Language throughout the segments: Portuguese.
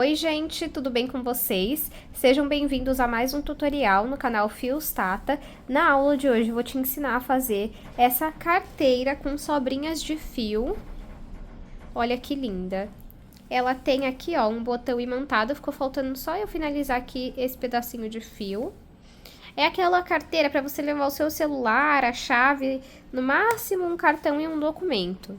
Oi gente, tudo bem com vocês? Sejam bem-vindos a mais um tutorial no canal Fios Tata. Na aula de hoje eu vou te ensinar a fazer essa carteira com sobrinhas de fio. Olha que linda! Ela tem aqui ó, um botão imantado, ficou faltando só eu finalizar aqui esse pedacinho de fio. É aquela carteira para você levar o seu celular, a chave, no máximo um cartão e um documento.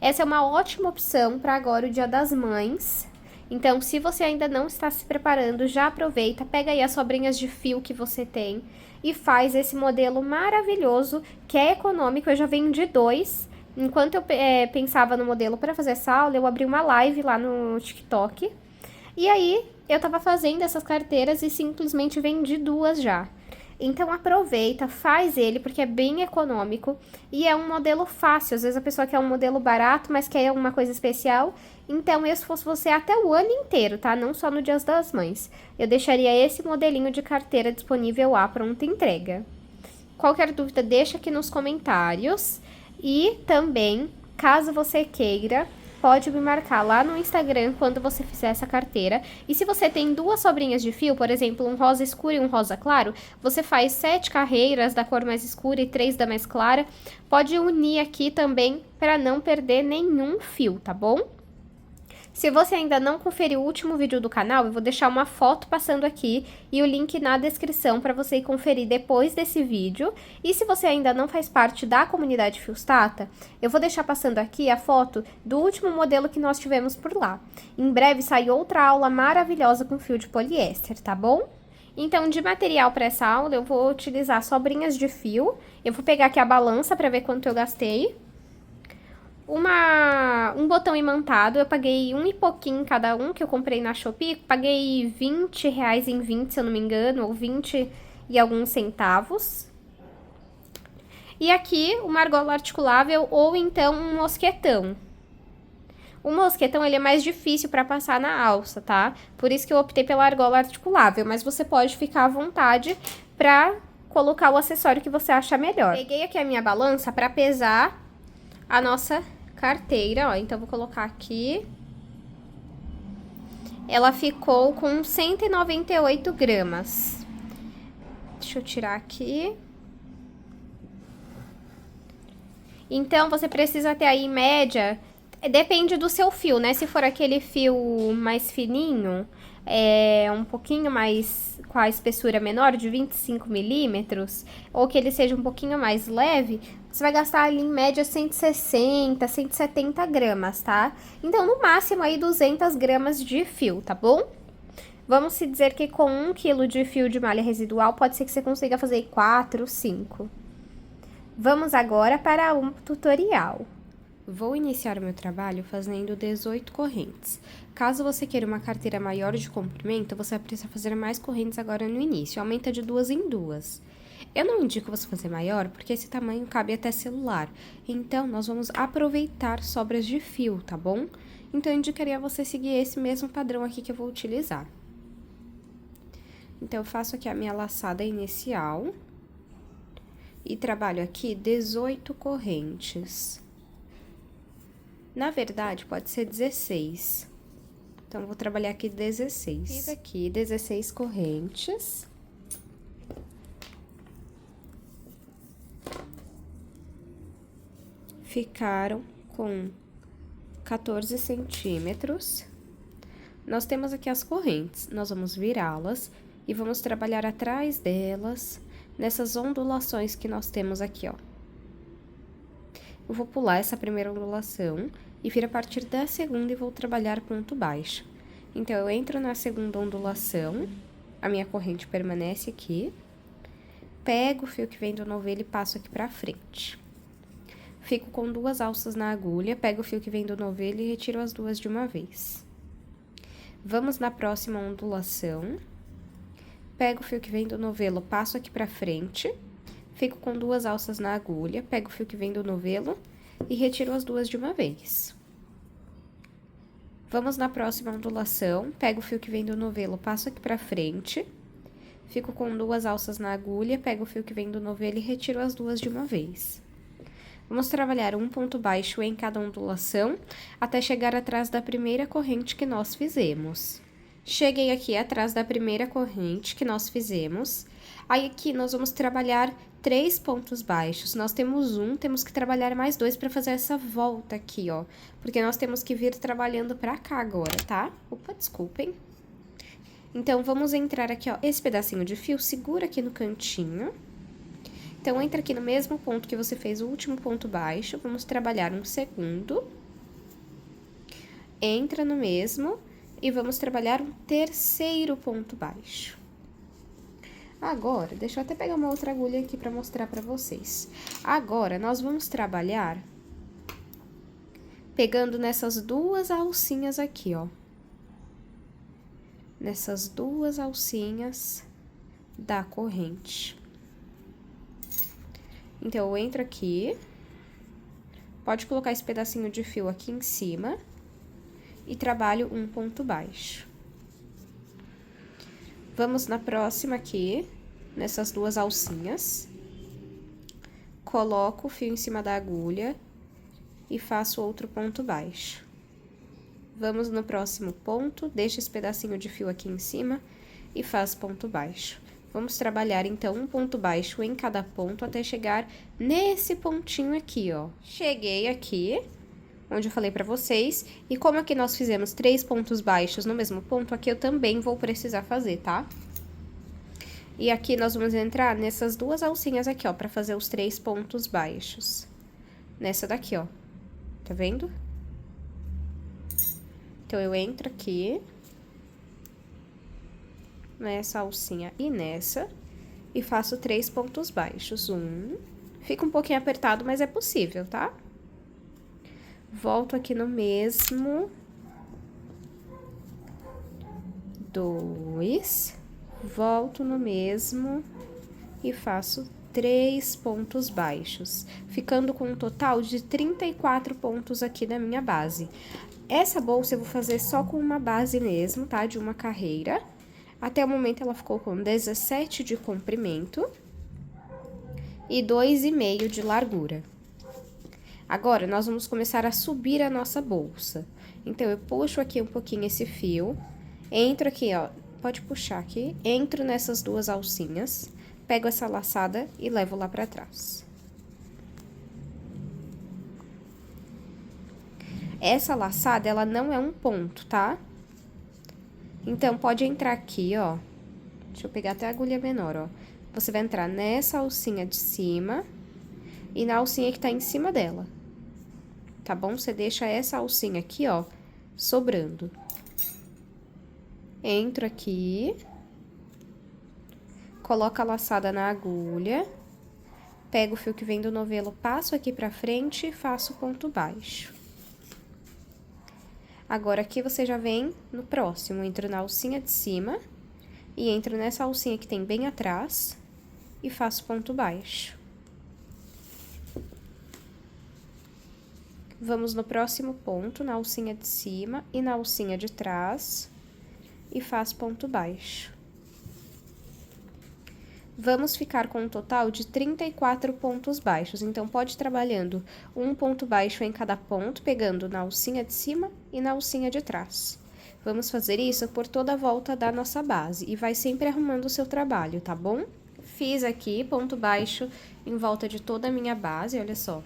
Essa é uma ótima opção para agora o Dia das Mães. Então, se você ainda não está se preparando, já aproveita, pega aí as sobrinhas de fio que você tem e faz esse modelo maravilhoso, que é econômico. Eu já vendi dois. Enquanto eu pensava no modelo para fazer essa aula, eu abri uma live lá no TikTok. E aí, eu tava fazendo essas carteiras e simplesmente vendi duas já. Então aproveita, faz ele, porque é bem econômico e é um modelo fácil. Às vezes a pessoa quer um modelo barato, mas quer uma coisa especial. Então, eu, se fosse você, até o ano inteiro, tá? Não só no Dia das Mães. Eu deixaria esse modelinho de carteira disponível à pronta entrega. Qualquer dúvida, deixa aqui nos comentários. E também, caso você queira, pode me marcar lá no Instagram quando você fizer essa carteira. E se você tem duas sobrinhas de fio, por exemplo, um rosa escuro e um rosa claro, você faz 7 carreiras da cor mais escura e 3 da mais clara. Pode unir aqui também para não perder nenhum fio, tá bom? Se você ainda não conferiu o último vídeo do canal, eu vou deixar uma foto passando aqui e o link na descrição para você ir conferir depois desse vídeo. E se você ainda não faz parte da comunidade Fios Tata, eu vou deixar passando aqui a foto do último modelo que nós tivemos por lá. Em breve sai outra aula maravilhosa com fio de poliéster, tá bom? Então, de material para essa aula, eu vou utilizar sobrinhas de fio. Eu vou pegar aqui a balança para ver quanto eu gastei. Um botão imantado, eu paguei um e pouquinho cada um, que eu comprei na Shopee, paguei R$20 em 20, se eu não me engano, ou 20 e alguns centavos. E aqui, uma argola articulável, ou então um mosquetão. O mosquetão, ele é mais difícil para passar na alça, tá? Por isso que eu optei pela argola articulável, mas você pode ficar à vontade para colocar o acessório que você acha melhor. Peguei aqui a minha balança para pesar a nossa carteira, ó, então vou colocar aqui. Ela ficou com 198 gramas. Deixa eu tirar aqui. Então, você precisa ter aí, em média, depende do seu fio, né? Se for aquele fio mais fininho, um pouquinho mais, com a espessura menor, de 25 milímetros, ou que ele seja um pouquinho mais leve, você vai gastar ali em média 160, 170 gramas, tá? Então, no máximo aí 200 gramas de fio, tá bom? Vamos se dizer que com 1 kg de fio de malha residual, pode ser que você consiga fazer 4, 5. Vamos agora para um tutorial. Vou iniciar o meu trabalho fazendo 18 correntes. Caso você queira uma carteira maior de comprimento, você vai precisar fazer mais correntes agora no início. Aumenta de 2 em 2. Eu não indico você fazer maior, porque esse tamanho cabe até celular. Então, nós vamos aproveitar sobras de fio, tá bom? Então, eu indicaria você seguir esse mesmo padrão aqui que eu vou utilizar. Então, eu faço aqui a minha laçada inicial. E trabalho aqui 18 correntes. Na verdade, pode ser 16. Então, vou trabalhar aqui 16. Fiz aqui 16 correntes. Ficaram com 14 centímetros. Nós temos aqui as correntes. Nós vamos virá-las e vamos trabalhar atrás delas, nessas ondulações que nós temos aqui, ó. Eu vou pular essa primeira ondulação e vir a partir da segunda e vou trabalhar ponto baixo. Então, eu entro na segunda ondulação, a minha corrente permanece aqui, pego o fio que vem do novelo e passo aqui pra frente. Fico com 2 alças na agulha, pego o fio que vem do novelo e retiro as duas de uma vez. Vamos na próxima ondulação. Pego o fio que vem do novelo, passo aqui pra frente, fico com 2 alças na agulha, pego o fio que vem do novelo e retiro as duas de uma vez. Vamos na próxima ondulação, pego o fio que vem do novelo, passo aqui pra frente, fico com 2 alças na agulha, pego o fio que vem do novelo e retiro as duas de uma vez. Vamos trabalhar um ponto baixo em cada ondulação, até chegar atrás da primeira corrente que nós fizemos. Cheguei aqui atrás da primeira corrente que nós fizemos. Aí, aqui, nós vamos trabalhar 3 pontos baixos. Nós temos um, temos que trabalhar mais 2 para fazer essa volta aqui, ó. Porque nós temos que vir trabalhando pra cá agora, tá? Opa, desculpem. Então, vamos entrar aqui, ó, esse pedacinho de fio, segura aqui no cantinho. Então, entra aqui no mesmo ponto que você fez o último ponto baixo, vamos trabalhar um segundo. Entra no mesmo e vamos trabalhar um terceiro ponto baixo. Agora, deixa eu até pegar uma outra agulha aqui pra mostrar pra vocês. Agora, nós vamos trabalhar pegando nessas duas alcinhas aqui, ó. Nessas duas alcinhas da corrente. Então, eu entro aqui, pode colocar esse pedacinho de fio aqui em cima e trabalho um ponto baixo. Vamos na próxima aqui, nessas duas alcinhas, coloco o fio em cima da agulha e faço outro ponto baixo. Vamos no próximo ponto, deixa esse pedacinho de fio aqui em cima e faz ponto baixo. Vamos trabalhar, então, um ponto baixo em cada ponto até chegar nesse pontinho aqui, ó. Cheguei aqui, onde eu falei pra vocês, e como aqui nós fizemos 3 pontos baixos no mesmo ponto, aqui eu também vou precisar fazer, tá? E aqui nós vamos entrar nessas duas alcinhas aqui, ó, pra fazer os 3 pontos baixos. Nessa daqui, ó. Tá vendo? Então, eu entro aqui nessa alcinha e nessa, e faço 3 pontos baixos. Fica um pouquinho apertado, mas é possível, tá? Volto aqui no mesmo. 2. Volto no mesmo e faço 3 pontos baixos, ficando com um total de 34 pontos aqui na minha base. Essa bolsa eu vou fazer só com uma base mesmo, tá? De uma carreira. Até o momento ela ficou com 17 de comprimento e 2,5 de largura. Agora, nós vamos começar a subir a nossa bolsa. Então, eu puxo aqui um pouquinho esse fio, entro aqui, ó, pode puxar aqui, entro nessas duas alcinhas, pego essa laçada e levo lá pra trás. Essa laçada, ela não é um ponto, tá? Então, pode entrar aqui, ó. Deixa eu pegar até a agulha menor, ó. Você vai entrar nessa alcinha de cima e na alcinha que tá em cima dela. Tá bom? Você deixa essa alcinha aqui, ó, sobrando. Entro aqui. Coloco a laçada na agulha. Pego o fio que vem do novelo, passo aqui pra frente e faço ponto baixo. Agora, aqui você já vem no próximo, entro na alcinha de cima e entro nessa alcinha que tem bem atrás e faço ponto baixo. Vamos no próximo ponto, na alcinha de cima e na alcinha de trás e faço ponto baixo. Vamos ficar com um total de 34 pontos baixos, então, pode ir trabalhando um ponto baixo em cada ponto, pegando na alcinha de cima e na alcinha de trás. Vamos fazer isso por toda a volta da nossa base e vai sempre arrumando o seu trabalho, tá bom? Fiz aqui ponto baixo em volta de toda a minha base, olha só.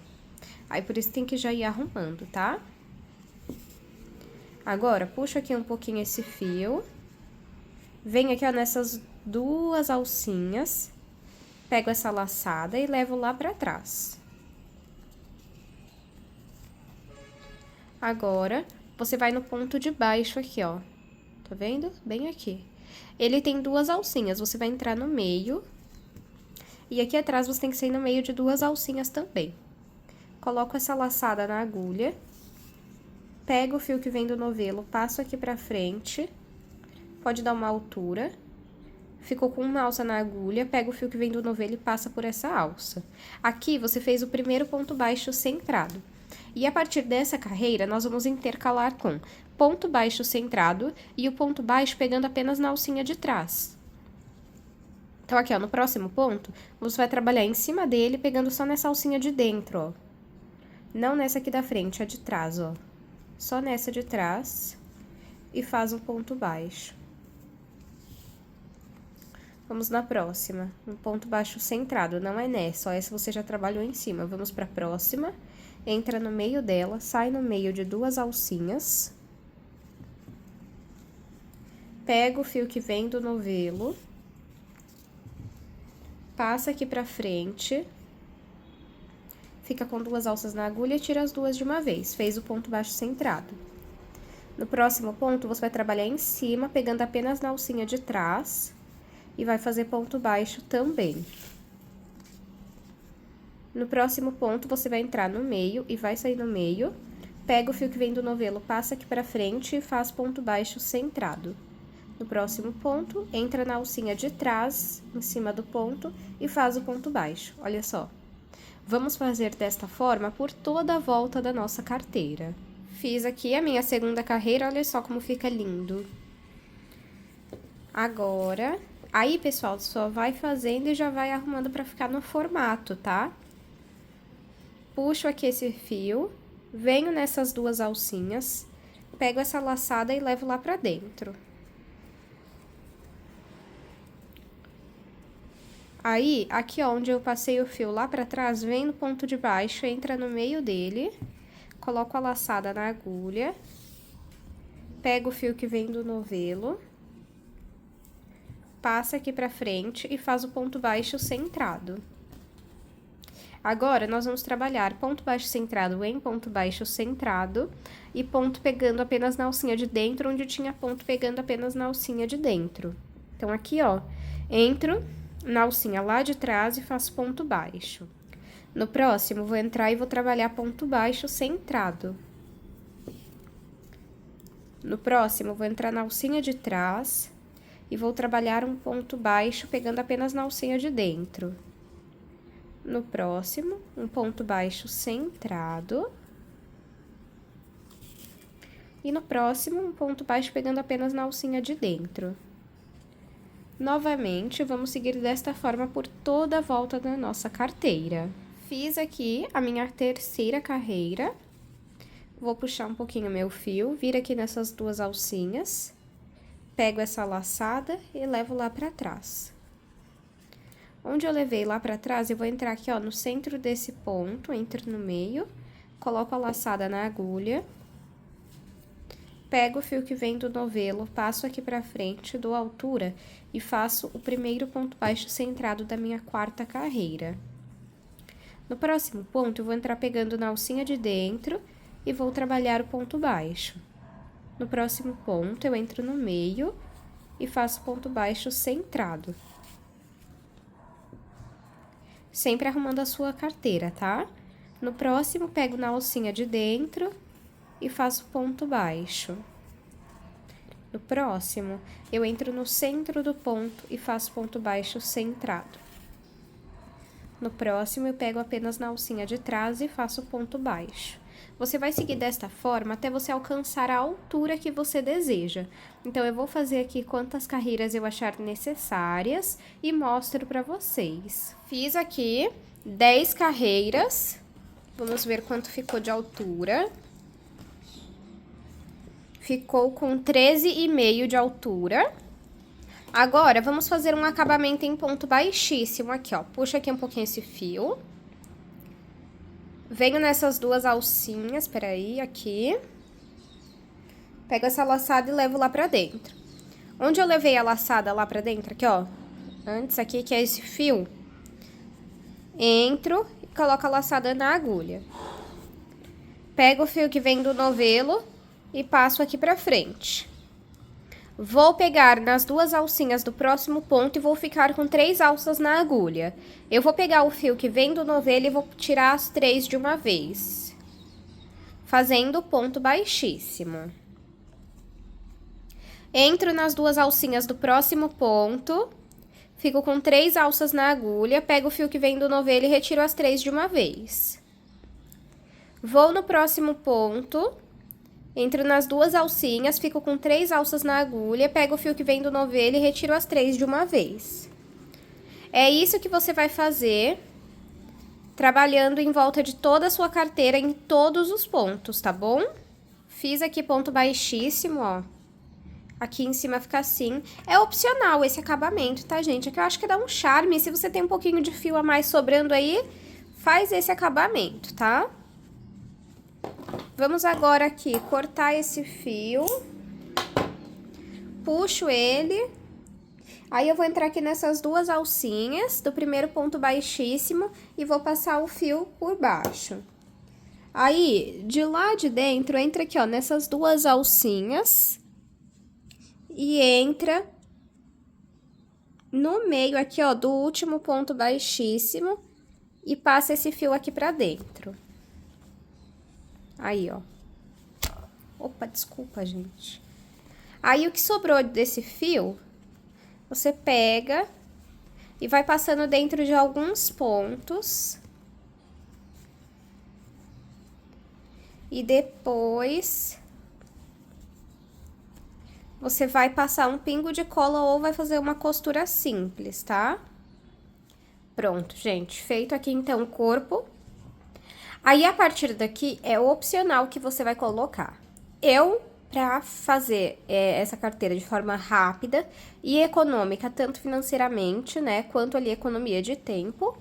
Aí, por isso tem que já ir arrumando, tá? Agora, puxo aqui um pouquinho esse fio. Venho aqui, ó, nessas duas alcinhas, pego essa laçada e levo lá pra trás. Agora, você vai no ponto de baixo aqui, ó. Tá vendo? Bem aqui. Ele tem duas alcinhas, você vai entrar no meio. E aqui atrás você tem que sair no meio de duas alcinhas também. Coloco essa laçada na agulha. Pego o fio que vem do novelo, passo aqui pra frente. Pode dar uma altura. Ficou com uma alça na agulha, pega o fio que vem do novelo e passa por essa alça. Aqui, você fez o primeiro ponto baixo centrado. E a partir dessa carreira, nós vamos intercalar com ponto baixo centrado e o ponto baixo pegando apenas na alcinha de trás. Então, aqui, ó, no próximo ponto, você vai trabalhar em cima dele, pegando só nessa alcinha de dentro, ó. Não nessa aqui da frente, a de trás, ó. Só nessa de trás e faz um ponto baixo. Vamos na próxima. Um ponto baixo centrado, não é nessa, ó, essa você já trabalhou em cima. Vamos pra próxima. Entra no meio dela, sai no meio de duas alcinhas. Pega o fio que vem do novelo. Passa aqui pra frente. Fica com duas alças na agulha e tira as duas de uma vez. Fez o ponto baixo centrado. No próximo ponto, você vai trabalhar em cima, pegando apenas na alcinha de trás. E vai fazer ponto baixo também. No próximo ponto, você vai entrar no meio e vai sair no meio. Pega o fio que vem do novelo, passa aqui pra frente e faz ponto baixo centrado. No próximo ponto, entra na alcinha de trás, em cima do ponto, e faz o ponto baixo. Olha só. Vamos fazer desta forma por toda a volta da nossa carteira. Fiz aqui a minha segunda carreira, olha só como fica lindo. Agora, aí, pessoal, só vai fazendo e já vai arrumando pra ficar no formato, tá? Puxo aqui esse fio, venho nessas duas alcinhas, pego essa laçada e levo lá pra dentro. Aí, aqui onde eu passei o fio lá pra trás, vem no ponto de baixo, entra no meio dele, coloco a laçada na agulha, pego o fio que vem do novelo, passa aqui pra frente e faz o ponto baixo centrado. Agora, nós vamos trabalhar ponto baixo centrado em ponto baixo centrado e ponto pegando apenas na alcinha de dentro, onde tinha ponto pegando apenas na alcinha de dentro. Então, aqui, ó, entro na alcinha lá de trás e faço ponto baixo. No próximo, vou entrar e vou trabalhar ponto baixo centrado. No próximo, vou entrar na alcinha de trás e vou trabalhar um ponto baixo pegando apenas na alcinha de dentro. No próximo, um ponto baixo centrado. E no próximo, um ponto baixo pegando apenas na alcinha de dentro. Novamente, vamos seguir desta forma por toda a volta da nossa carteira. Fiz aqui a minha terceira carreira. Vou puxar um pouquinho meu fio, viro aqui nessas duas alcinhas. Pego essa laçada e levo lá pra trás. Onde eu levei lá pra trás, eu vou entrar aqui, ó, no centro desse ponto, entro no meio, coloco a laçada na agulha. Pego o fio que vem do novelo, passo aqui pra frente, dou altura e faço o primeiro ponto baixo centrado da minha quarta carreira. No próximo ponto, eu vou entrar pegando na alcinha de dentro e vou trabalhar o ponto baixo. No próximo ponto, eu entro no meio e faço ponto baixo centrado. Sempre arrumando a sua carteira, tá? No próximo, pego na alcinha de dentro e faço ponto baixo. No próximo, eu entro no centro do ponto e faço ponto baixo centrado. No próximo, eu pego apenas na alcinha de trás e faço ponto baixo. Você vai seguir desta forma até você alcançar a altura que você deseja. Então, eu vou fazer aqui quantas carreiras eu achar necessárias e mostro pra vocês. Fiz aqui 10 carreiras. Vamos ver quanto ficou de altura. Ficou com 13,5 de altura. Agora, vamos fazer um acabamento em ponto baixíssimo aqui, ó. Puxa aqui um pouquinho esse fio. Venho nessas duas alcinhas, peraí, aqui. Pego essa laçada e levo lá pra dentro. Onde eu levei a laçada lá pra dentro, aqui, ó. Antes aqui, que é esse fio. Entro e coloco a laçada na agulha. Pego o fio que vem do novelo e passo aqui pra frente. Vou pegar nas duas alcinhas do próximo ponto e vou ficar com 3 alças na agulha. Eu vou pegar o fio que vem do novelo e vou tirar as 3 de uma vez, fazendo ponto baixíssimo. Entro nas duas alcinhas do próximo ponto, fico com 3 alças na agulha, pego o fio que vem do novelo e retiro as 3 de uma vez. Vou no próximo ponto, entro nas duas alcinhas, fico com 3 alças na agulha, pego o fio que vem do novelo e retiro as 3 de uma vez. É isso que você vai fazer, trabalhando em volta de toda a sua carteira em todos os pontos, tá bom? Fiz aqui ponto baixíssimo, ó. Aqui em cima fica assim. É opcional esse acabamento, tá, gente? Aqui eu acho que dá um charme. Se você tem um pouquinho de fio a mais sobrando aí, faz esse acabamento, tá? Vamos agora aqui cortar esse fio. Puxo ele. Aí eu vou entrar aqui nessas duas alcinhas do primeiro ponto baixíssimo e vou passar o fio por baixo. Aí, de lá de dentro, entra aqui, ó, nessas duas alcinhas e entra no meio aqui, ó, do último ponto baixíssimo e passa esse fio aqui pra dentro. Aí, ó. Opa, desculpa, gente. Aí, o que sobrou desse fio, você pega e vai passando dentro de alguns pontos. E depois, você vai passar um pingo de cola ou vai fazer uma costura simples, tá? Pronto, gente. Feito aqui, então, o corpo. Aí, a partir daqui, é opcional que você vai colocar. Pra fazer essa carteira de forma rápida e econômica, tanto financeiramente, né, quanto ali economia de tempo,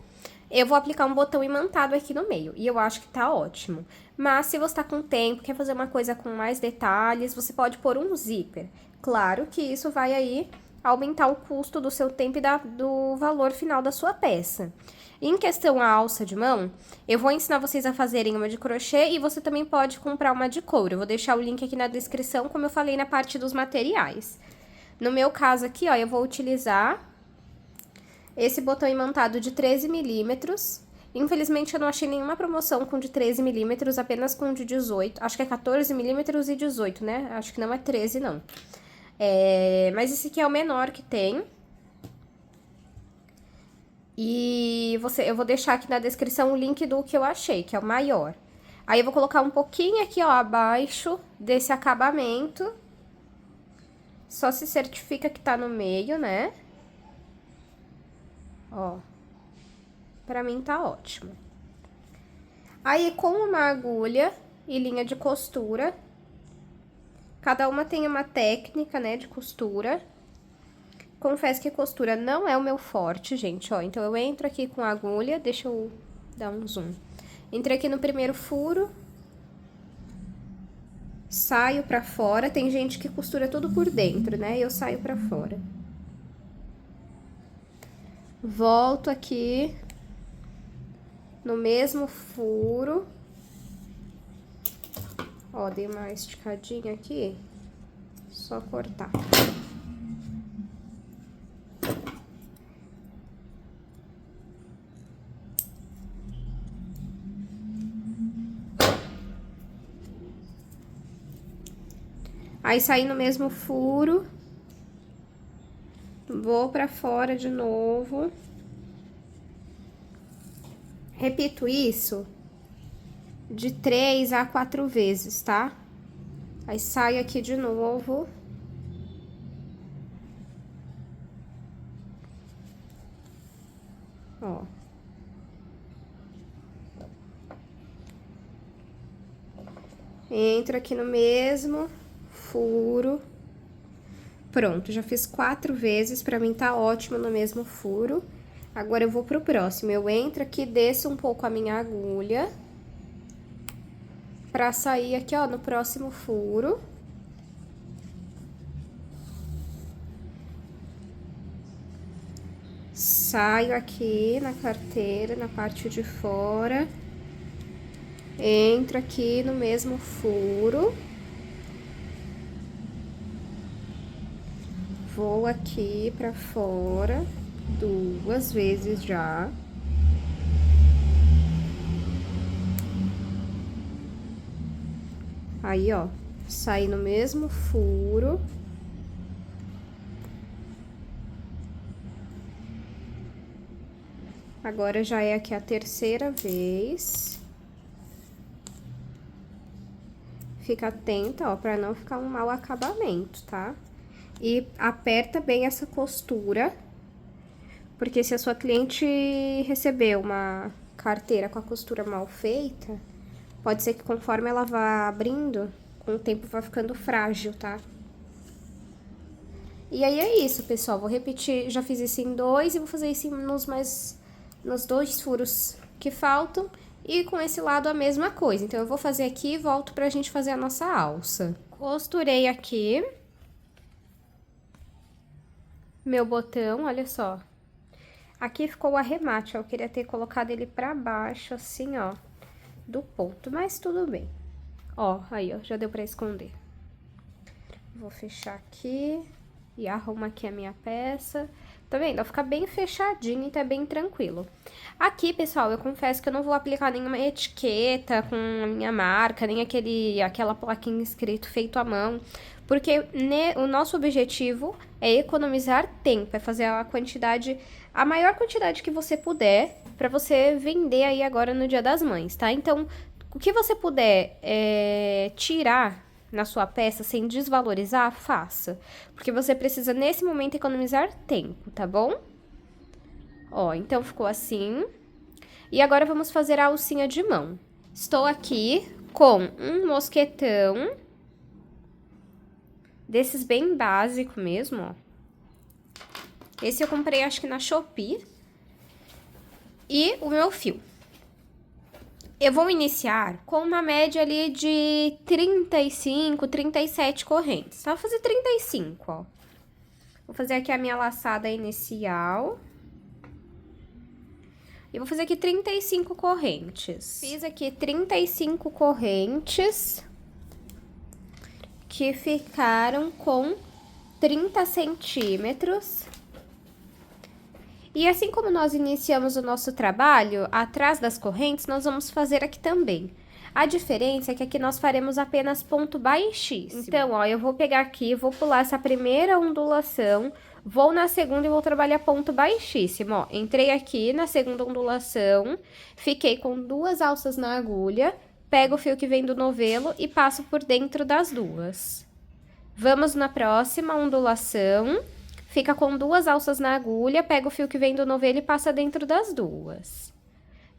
eu vou aplicar um botão imantado aqui no meio, e eu acho que tá ótimo. Mas se você tá com tempo, quer fazer uma coisa com mais detalhes, você pode pôr um zíper. Claro que isso vai aí aumentar o custo do seu tempo e do valor final da sua peça. Em questão à alça de mão, eu vou ensinar vocês a fazerem uma de crochê e você também pode comprar uma de couro. Eu vou deixar o link aqui na descrição, como eu falei na parte dos materiais. No meu caso aqui, ó, eu vou utilizar esse botão imantado de 13 milímetros. Infelizmente, eu não achei nenhuma promoção com de 13 milímetros, apenas com de 18. Acho que é 14 milímetros e 18, né? Acho que não é 13, não. Mas esse aqui é o menor que tem. E eu vou deixar aqui na descrição o link do que eu achei, que é o maior. Aí eu vou colocar um pouquinho aqui, ó, abaixo desse acabamento. Só se certifica que tá no meio, né? Ó. Pra mim tá ótimo. Aí, com uma agulha e linha de costura, cada uma tem uma técnica, né, de costura. Confesso que costura não é o meu forte, gente, ó. Então, eu entro aqui com a agulha, deixa eu dar um zoom. Entrei aqui no primeiro furo. Saio pra fora. Tem gente que costura tudo por dentro, né? Eu saio pra fora. Volto aqui no mesmo furo. Ó, dei uma esticadinha aqui. Só cortar. Aí, saí no mesmo furo. Vou pra fora de novo. Repito isso de 3 a 4 vezes, tá? Aí, saio aqui de novo. Ó. Entro aqui no mesmo furo. Pronto, já fiz 4 vezes, pra mim tá ótimo no mesmo furo. Agora, eu vou pro próximo. Eu entro aqui, desço um pouco a minha agulha. Pra sair aqui, ó, no próximo furo. Saio aqui na carteira, na parte de fora. Entro aqui no mesmo furo. Vou aqui pra fora 2 vezes já. Aí, ó, saí no mesmo furo. Agora, já é aqui a terceira vez. Fica atenta, ó, pra não ficar um mau acabamento, tá? E aperta bem essa costura, porque se a sua cliente receber uma carteira com a costura mal feita, pode ser que conforme ela vá abrindo, com o tempo vai ficando frágil, tá? E aí é isso, pessoal. Vou repetir, já fiz isso em 2 e vou fazer isso nos 2 furos que faltam. E com esse lado a mesma coisa. Então, eu vou fazer aqui e volto pra gente fazer a nossa alça. Costurei aqui meu botão, olha só. Aqui ficou o arremate, ó. Eu queria ter colocado ele pra baixo, assim, ó, do ponto, mas tudo bem. Ó, aí, ó, já deu pra esconder. Vou fechar aqui e arrumo aqui a minha peça. Tá vendo? Fica bem fechadinho e tá bem tranquilo. Aqui, pessoal, eu confesso que eu não vou aplicar nenhuma etiqueta com a minha marca, nem aquela plaquinha escrito feito à mão, porque o nosso objetivo é economizar tempo, é fazer a maior quantidade que você puder, pra você vender aí agora no Dia das Mães, tá? Então, o que você puder tirar na sua peça sem desvalorizar, faça. Porque você precisa, nesse momento, economizar tempo, tá bom? Ó, então ficou assim. E agora vamos fazer a alcinha de mão. Estou aqui com um mosquetão. Desses bem básico mesmo, ó. Esse eu comprei, acho que na Shopee. E o meu fio. Eu vou iniciar com uma média ali de 35, 37 correntes. Tá? Vou fazer 35, ó. Vou fazer aqui a minha laçada inicial. E vou fazer aqui 35 correntes. Fiz aqui 35 correntes que ficaram com 30 centímetros. E assim como nós iniciamos o nosso trabalho, atrás das correntes, nós vamos fazer aqui também. A diferença é que aqui nós faremos apenas ponto baixíssimo. Então, ó, eu vou pegar aqui, vou pular essa primeira ondulação, vou na segunda e vou trabalhar ponto baixíssimo, ó. Entrei aqui na segunda ondulação, fiquei com 2 alças na agulha, pego o fio que vem do novelo e passo por dentro das 2. Vamos na próxima ondulação. Fica com 2 alças na agulha, pega o fio que vem do novelo e passa dentro das 2.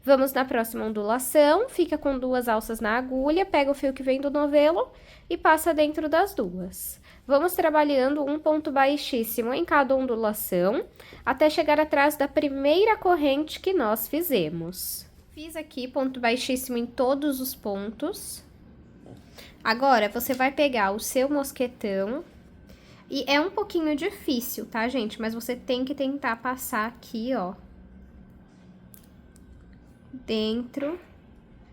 Vamos na próxima ondulação, fica com 2 alças na agulha, pega o fio que vem do novelo e passa dentro das 2. Vamos trabalhando um ponto baixíssimo em cada ondulação, até chegar atrás da primeira corrente que nós fizemos. Fiz aqui ponto baixíssimo em todos os pontos. Agora, você vai pegar o seu mosquetão. E é um pouquinho difícil, tá, gente? Mas você tem que tentar passar aqui, ó. Dentro.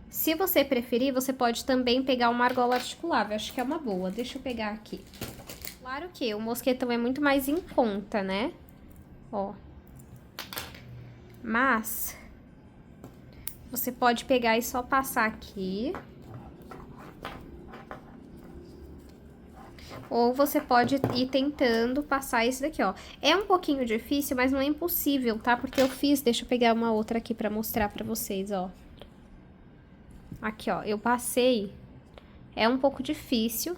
Se você preferir, você pode também pegar uma argola articulável. Acho que é uma boa. Deixa eu pegar aqui. Claro que o mosquetão é muito mais em conta, né? Ó. Mas você pode pegar e só passar aqui. Ou você pode ir tentando passar esse daqui, ó. É um pouquinho difícil, mas não é impossível, tá? Porque eu fiz... Deixa eu pegar uma outra aqui pra mostrar pra vocês, ó. Aqui, ó. Eu passei. É um pouco difícil.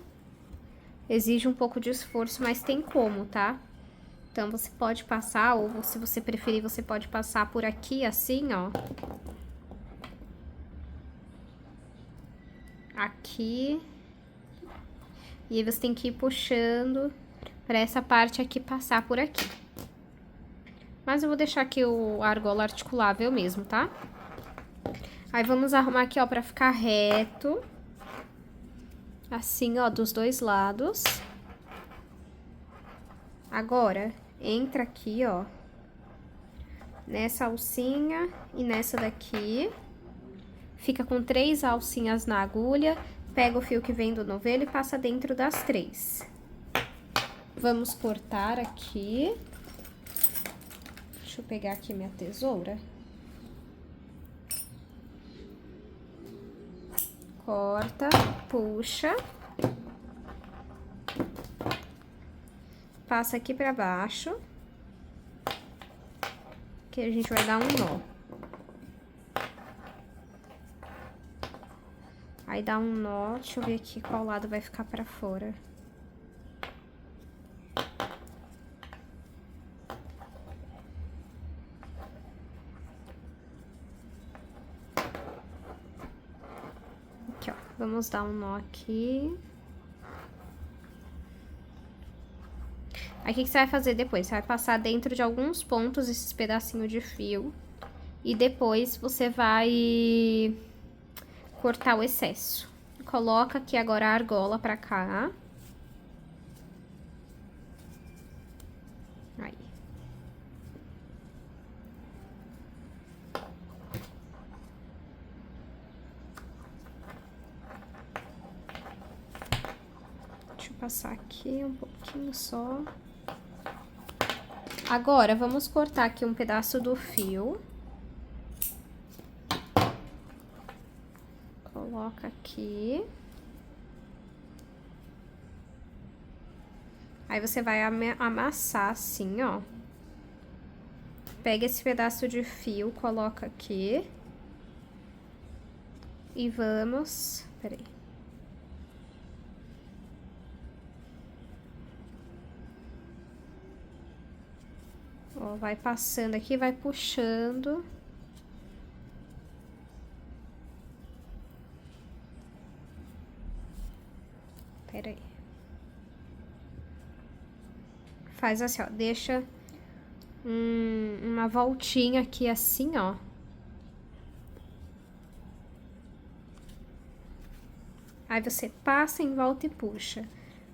Exige um pouco de esforço, mas tem como, tá? Então, você pode passar, ou se você preferir, você pode passar por aqui, assim, ó. Aqui... E aí, você tem que ir puxando pra essa parte aqui passar por aqui. Mas eu vou deixar aqui a argola articulável mesmo, tá? Aí, vamos arrumar aqui, ó, pra ficar reto. Assim, ó, dos 2 lados. Agora, entra aqui, ó. Nessa alcinha e nessa daqui. Fica com 3 alcinhas na agulha. Pega o fio que vem do novelo e passa dentro das 3. Vamos cortar aqui. Deixa eu pegar aqui minha tesoura. Corta, puxa. Passa aqui pra baixo. Que a gente vai dar um nó. Aí dá um nó, deixa eu ver aqui qual lado vai ficar pra fora. Aqui, ó, vamos dar um nó aqui. Aí, o que você vai fazer depois? Você vai passar dentro de alguns pontos esses pedacinhos de fio. E depois você vai cortar o excesso. Coloca aqui agora a argola pra cá. Aí. Deixa eu passar aqui um pouquinho só. Agora, vamos cortar aqui um pedaço do fio. Coloca aqui. Aí, você vai amassar assim, ó. Pega esse pedaço de fio, coloca aqui. E vamos... Peraí. Ó, vai passando aqui, vai puxando. Peraí. Faz assim, ó, deixa uma voltinha aqui assim, ó. Aí você passa em volta e puxa.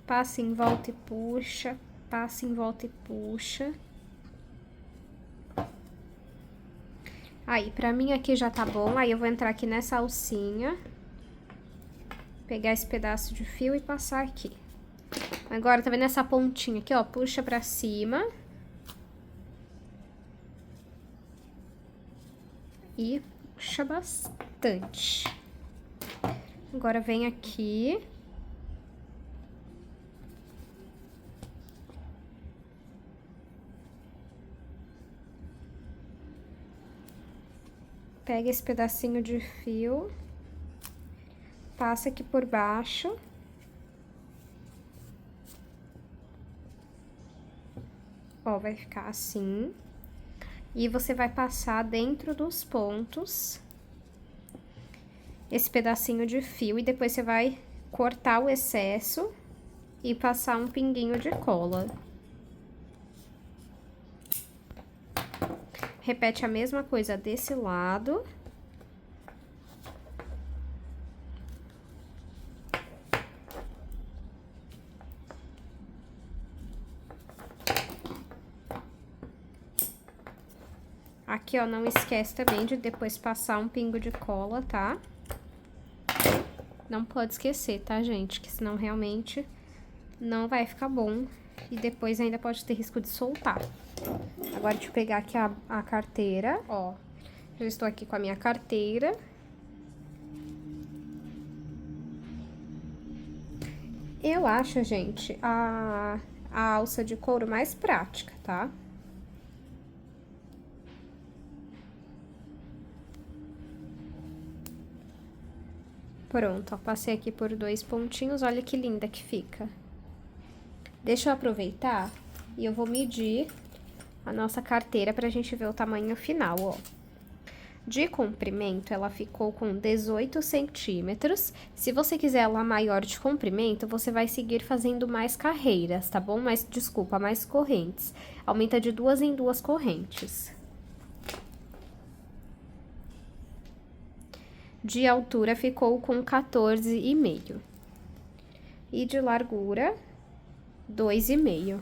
Passa em volta e puxa. Passa em volta e puxa. Aí, pra mim aqui já tá bom. Aí eu vou entrar aqui nessa alcinha. Pegar esse pedaço de fio e passar aqui. Agora, tá vendo essa pontinha aqui, ó? Puxa pra cima. E puxa bastante. Agora, vem aqui. Pega esse pedacinho de fio. Passa aqui por baixo. Ó, vai ficar assim. E você vai passar dentro dos pontos esse pedacinho de fio. E depois você vai cortar o excesso e passar um pinguinho de cola. Repete a mesma coisa desse lado. Aqui, ó, não esquece também de depois passar um pingo de cola, tá? Não pode esquecer, tá, gente? Que senão realmente não vai ficar bom. E depois ainda pode ter risco de soltar. Agora, deixa eu pegar aqui a carteira, ó. Já estou aqui com a minha carteira. Eu acho, gente, a alça de couro mais prática, tá? Pronto, ó, passei aqui por 2 pontinhos, olha que linda que fica. Deixa eu aproveitar e eu vou medir a nossa carteira pra gente ver o tamanho final, ó. De comprimento, ela ficou com 18 centímetros. Se você quiser ela maior de comprimento, você vai seguir fazendo mais carreiras, tá bom? Desculpa, mais correntes. Aumenta de 2 em 2 correntes. De altura, ficou com 14,5. E de largura, 2,5.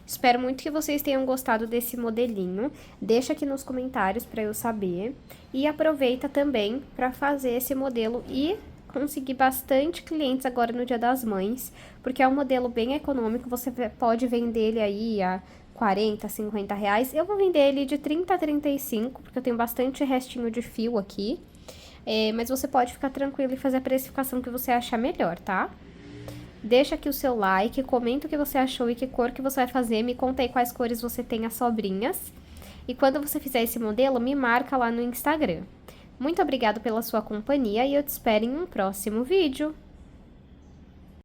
Espero muito que vocês tenham gostado desse modelinho. Deixa aqui nos comentários para eu saber. E aproveita também para fazer esse modelo e conseguir bastante clientes agora no Dia das Mães. Porque é um modelo bem econômico, você pode vender ele aí a 40, 50 reais. Eu vou vender ele de 30 a 35, porque eu tenho bastante restinho de fio aqui. Mas você pode ficar tranquilo e fazer a precificação que você achar melhor, tá? Deixa aqui o seu like, comenta o que você achou e que cor que você vai fazer, me conta aí quais cores você tem as sobrinhas. E quando você fizer esse modelo, me marca lá no Instagram. Muito obrigada pela sua companhia e eu te espero em um próximo vídeo.